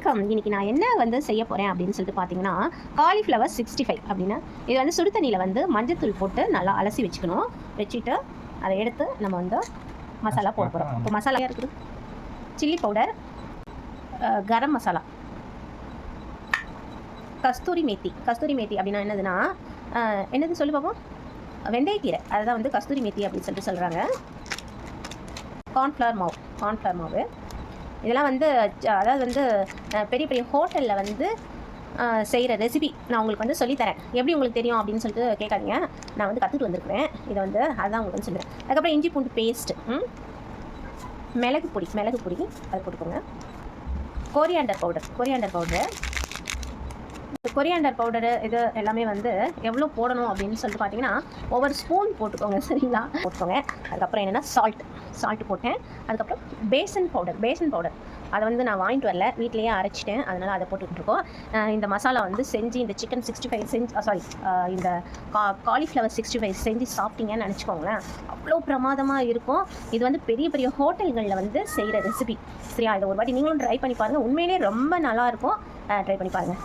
வணக்கம். இன்னைக்கு நான் என்ன வந்து செய்ய போகிறேன் அப்படின்னு சொல்லிட்டு பார்த்தீங்கன்னா, காலிஃப்ளவர் 65 அப்படின்னா இது வந்து சுடு தண்ணியில் வந்து மஞ்சத்தூள் போட்டு நல்லா அலசி வச்சுக்கணும். வச்சுட்டு அதை எடுத்து நம்ம வந்து மசாலா போட போகிறோம். இப்போ மசாலா இருக்குது சில்லி பவுடர், கரம் மசாலா, கஸ்தூரி மேத்தி. கஸ்தூரி மேத்தி அப்படின்னா என்னதுன்னா என்னது சொல்லி பார்ப்போம், வெந்தயக்கீரை, அதுதான் வந்து கஸ்தூரி மேத்தி அப்படின்னு சொல்லிட்டு சொல்கிறாங்க. கார்ன்ஃப்ளவர் மாவு இதெல்லாம் வந்து அதாவது வந்து பெரிய பெரிய ஹோட்டலில் வந்து செய்கிற ரெசிபி நான் உங்களுக்கு வந்து சொல்லித்தரேன். எப்படி உங்களுக்கு தெரியும் அப்படின்னு சொல்லிட்டு கேட்காதீங்க, நான் வந்து கற்றுட்டு வந்திருக்கிறேன். இதை வந்து அதுதான் உங்களுக்கு வந்து சொல்லுறேன். அதுக்கப்புறம் இஞ்சி பூண்டு பேஸ்ட்டு, மிளகு பொடி அது போட்டுக்கோங்க. கொரியாண்டர் பவுடரு இது எல்லாமே வந்து எவ்வளோ போடணும் அப்படின்னு சொல்லிட்டு பார்த்தீங்கன்னா ஒவ்வொரு ஸ்பூன் போட்டுக்கோங்க, சரிங்களா? போட்டுக்கோங்க. அதுக்கப்புறம் என்னென்னா சால்ட்டு போட்டேன். அதுக்கப்புறம் பேசன் பவுடர் அதை வந்து நான் வாங்கிட்டு வரல, வீட்டிலேயே அரைச்சிட்டேன், அதனால் அதை போட்டுக்கிட்டுருக்கோம். இந்த மசாலா வந்து செஞ்சு இந்த சிக்கன் 65 செஞ்சு இந்த காலிஃப்ளவர் 65 செஞ்சு சாப்பிட்டீங்கன்னு நினச்சிக்கோங்களேன், அவ்வளோ பிரமாதமாக இருக்கும். இது வந்து பெரிய பெரிய ஹோட்டல்களில் வந்து செய்கிற ரெசிபி, சரியா? இதை ஒரு வாட்டி நீங்களும் ட்ரை பண்ணி பாருங்கள், உண்மையிலே ரொம்ப நல்லாயிருக்கும். ட்ரை பண்ணி பாருங்கள்.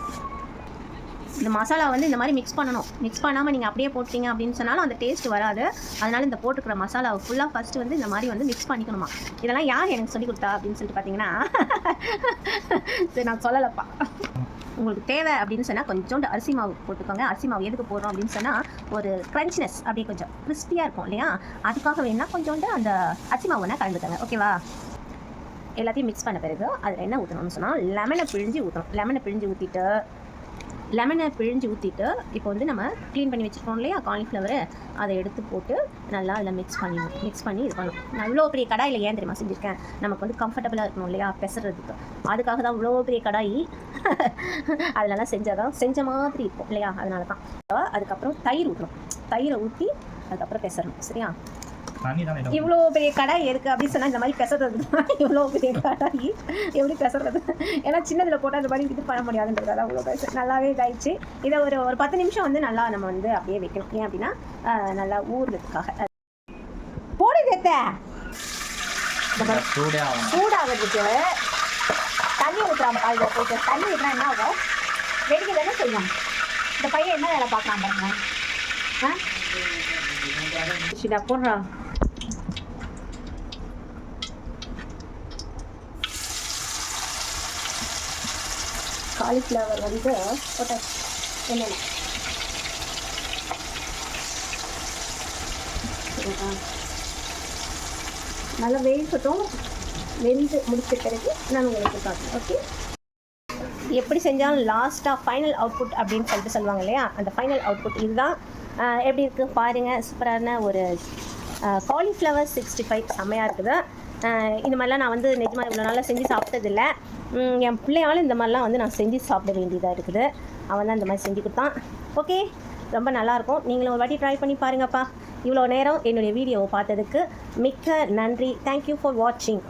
இந்த மசாலா வந்து இந்த மாதிரி மிக்ஸ் பண்ணணும். மிக்ஸ் பண்ணாமல் நீங்கள் அப்படியே போட்டிங்க அப்படின்னு சொன்னாலும் அந்த டேஸ்ட் வராது. அதனால் இந்த போட்டுக்கிற மசாலாவை ஃபுல்லாக ஃபஸ்ட்டு வந்து இந்த மாதிரி வந்து மிக்ஸ் பண்ணிக்கணுமா. இதெல்லாம் யார் எனக்கு சொல்லி கொடுத்தா அப்படின்னு சொல்லிட்டு பார்த்தீங்கன்னா சரி நான் சொல்லலப்பா. உங்களுக்கு தேவை அப்படின்னு சொன்னால் கொஞ்சோண்டு அரிசி மாவு போட்டுக்கோங்க. அரிசி மாவு எதுக்கு போடுறோம் அப்படின்னு சொன்னால் ஒரு க்ரன்ச்னஸ், அப்படியே கொஞ்சம் கிறிஸ்பியாக இருக்கும் இல்லையா, அதுக்காக வேணா கொஞ்சோண்டு அந்த அரிசி மாவு வேணால் கலந்துக்கோங்க, ஓகேவா? எல்லாத்தையும் மிக்ஸ் பண்ண பிறகு அதில் என்ன ஊற்றணும்னு சொன்னால் லெமனை பிழிஞ்சு ஊற்றிட்டு இப்போ வந்து நம்ம க்ளீன் பண்ணி வச்சுருக்கோம் இல்லையா காலிஃப்ளவரு, அதை எடுத்து போட்டு நல்லா அதில் மிக்ஸ் பண்ணி இது பண்ணணும். நான் இவ்வளோ பெரிய கடாயில் ஏன் தெரியுமா செஞ்சுருக்கேன், நமக்கு வந்து கம்ஃபர்டபுளாக இருக்கணும் இல்லையா பெசறதுக்கு, அதுக்காக தான் இவ்வளோ பெரிய கடாய் அதிலலாம் செஞ்ச மாதிரி இருக்கும் இல்லையா, அதனால தான். அதுக்கப்புறம் தயிரை ஊற்றி அதுக்கப்புறம் பெசறணும், சரியா? இவ்வளோ பெரிய கடாய் இருக்குது அப்படின்னு சொன்னால் இந்த மாதிரி பெசறது தான். இவ்வளோ பெரிய கடாய் எப்படி பெசறது, ஏன்னா சின்னதில் போட்டால் இந்த மாதிரி இது பண்ண முடியாதுன்றதால அவ்வளோ நல்லாவே இதாகிடுச்சு. இதை ஒரு 10 நிமிஷம் வந்து நல்லா நம்ம வந்து அப்படியே வைக்கணும். ஏன் அப்படின்னா நல்லா ஊறுறதுக்காக. போடுது சூடாகிறதுக்கு தண்ணி ஊற்றுறாங்க. அதில் போட்டு தண்ணி ஊற்றினா என்ன ஆகும், வெடிக்க தானே செய்யும். இந்த பையன் என்ன வேலை பார்க்கலாம் பாருங்க. சிடா போடுறா. காலிஃப்ளவர் வந்து போட்ட என்னென்ன நல்லா வேகட்டும். வெந்து முடிச்ச பிறகு நான் உங்களுக்கு காட்டுறேன், ஓகே? எப்படி செஞ்சாலும் லாஸ்ட்டாக ஃபைனல் அவுட்புட் அப்படின்னு சொல்லிட்டு சொல்லுவாங்க இல்லையா, அந்த ஃபைனல் அவுட்புட் இதுதான். எப்படி இருக்குது பாருங்கள், சூப்பரான ஒரு காலிஃப்ளவர் 65 செம்மையாக இருக்குது. இந்த மாதிரிலாம் நான் வந்து நிஜமாக இவ்வளோ நாளாக செஞ்சு சாப்பிட்டதில்லை. என் பிள்ளையாலும் இந்த மாதிரிலாம் வந்து நான் செஞ்சு சாப்பிட வேண்டியதாக இருக்குது. அவன் தான் இந்த மாதிரி செஞ்சு கொடுத்தான். ஓகே, ரொம்ப நல்லாயிருக்கும். நீங்களும் ஒரு வாட்டி ட்ரை பண்ணி பாருங்கப்பா. இவ்வளோ நேரம் என்னுடைய வீடியோவை பார்த்ததுக்கு மிக்க நன்றி. தேங்க்யூ ஃபார் வாட்சிங்.